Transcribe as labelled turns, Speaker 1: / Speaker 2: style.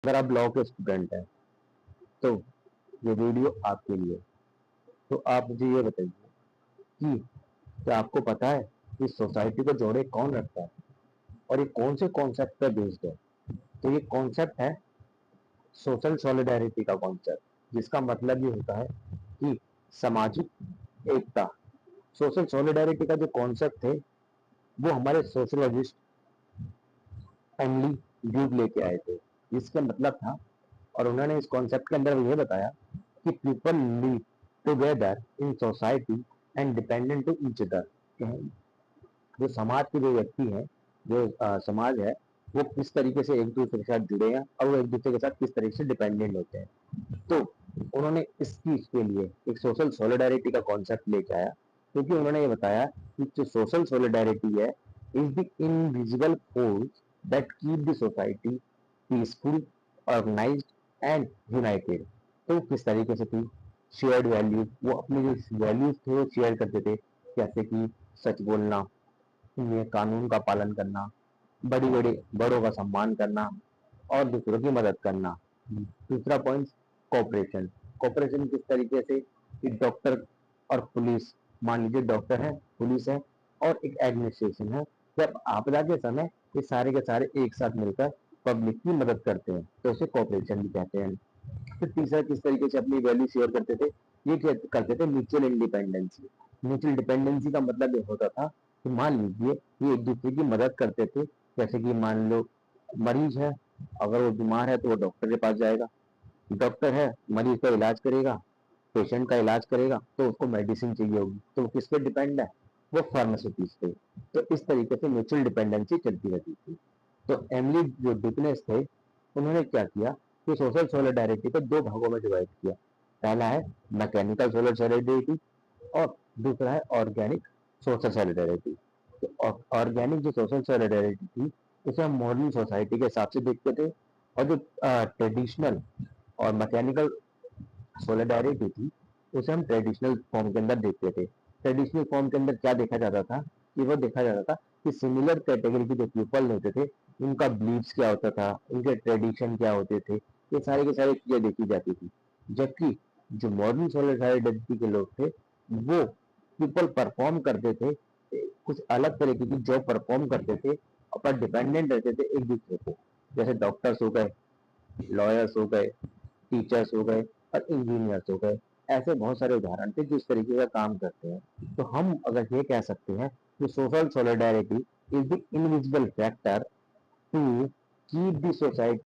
Speaker 1: अगर आप लॉ के स्टूडेंट हैं तो ये वीडियो आपके लिए। तो आप मुझे ये बताइए कि क्या आपको पता है कि सोसाइटी को जोड़े कौन रखता है और ये कौन से कॉन्सेप्ट पे बेस्ड है। तो ये कॉन्सेप्ट है सोशल सॉलिडारिटी का कॉन्सेप्ट, जिसका मतलब ये होता है कि सामाजिक एकता। सोशल सॉलिडारिटी का जो कॉन्सेप्ट थे वो हमारे सोशोलॉजिस्ट एमली ड्यूब लेके आए थे, जिसका मतलब था, और उन्होंने इस कॉन्सेप्ट के अंदर ये बताया कि people live together in society and dependent to each other. जो समाज के जो व्यक्ति हैं, जो समाज है, वो किस तरीके से एक दूसरे के साथ जुड़े हैं और वो एक दूसरे के साथ किस तरीके से डिपेंडेंट होते हैं। तो उन्होंने इस चीज के लिए एक सोशल सॉलिडारिटी का कॉन्सेप्ट लेके आया, क्योंकि उन्होंने ये बताया कि जो सोशल सॉलिडारिटी है is the invisible force that keep the society peaceful, organised and united. तो किस तरीके से थी? शेयर्ड वैल्यूज, वो अपनी जो वैल्यूज थे वो शेयर करते थे, जैसे कि सच बोलना, ये कानून का पालन करना, बड़ी बड़ी बड़ों का सम्मान करना और दूसरों की मदद करना। दूसरा पॉइंट, कोऑपरेशन। कोऑपरेशन किस तरीके से कि डॉक्टर और पुलिस, मान लीजिए डॉक्टर है, पुलिस है और एक एडमिनिस्ट्रेशन है, जब आपदा के समय ये सारे के सारे एक साथ मिलकर पब्लिक की मदद करते हैं तो उसे कोऑपरेशन भी कहते हैं। फिर तीसरा, किस तरीके से अपनी वैल्यू शेयर करते थे, ये करते थे म्यूचुअल इंडिपेंडेंसी। म्यूचुअल डिपेंडेंसी का मतलब ये होता था कि मान लीजिए ये एक दूसरे की मदद करते थे। जैसे कि मान लो मरीज है, अगर वो बीमार है तो वो डॉक्टर के पास जाएगा, डॉक्टर है मरीज का इलाज करेगा, पेशेंट का इलाज करेगा, तो उसको मेडिसिन चाहिए होगी, तो वो किस पे डिपेंड है? वो फार्मास्यूटिक्स पे। तो इस तरीके से म्यूचुअल डिपेंडेंसी चलती रहती थी। तो एमली जो डिकनेस थे, उन्होंने क्या किया कि सोशल सॉलिडारिटी को दो भागों में डिवाइड किया। पहला है मैकेनिकल सोशल सॉलिडारिटी और दूसरा है ऑर्गेनिक सोशल सॉलिडारिटी। तो ऑर्गेनिक जो सोशल सॉलिडारिटी थी उसे हम मॉडर्न सोसाइटी के हिसाब से देखते थे, और जो ट्रेडिशनल और मैकेनिकल सोलिडारिटी थी उसे हम ट्रेडिशनल फॉर्म के अंदर देखते थे। ट्रेडिशनल फॉर्म के अंदर क्या देखा जाता था कि वो देखा जाता था कि सिमिलर कैटेगरी के जो पीपल होते थे उनका बिलीव्स क्या होता था, उनके ट्रेडिशन क्या होते थे, ये सारी की सारी चीजें देखी जाती थी। जबकि जो मॉडर्न सोलिडारिटी के लोग थे वो पीपल परफॉर्म करते थे, कुछ अलग तरीके की जॉब परफॉर्म करते थे, पर डिपेंडेंट रहते थे एक दूसरे पे। जैसे डॉक्टर्स हो गए, लॉयर्स हो गए, टीचर्स हो गए और इंजीनियर्स हो गए। ऐसे बहुत सारे उदाहरण थे जो इस तरीके का काम करते हैं। तो हम अगर ये कह सकते हैं कि social solidarity is the invisible factor to keep the society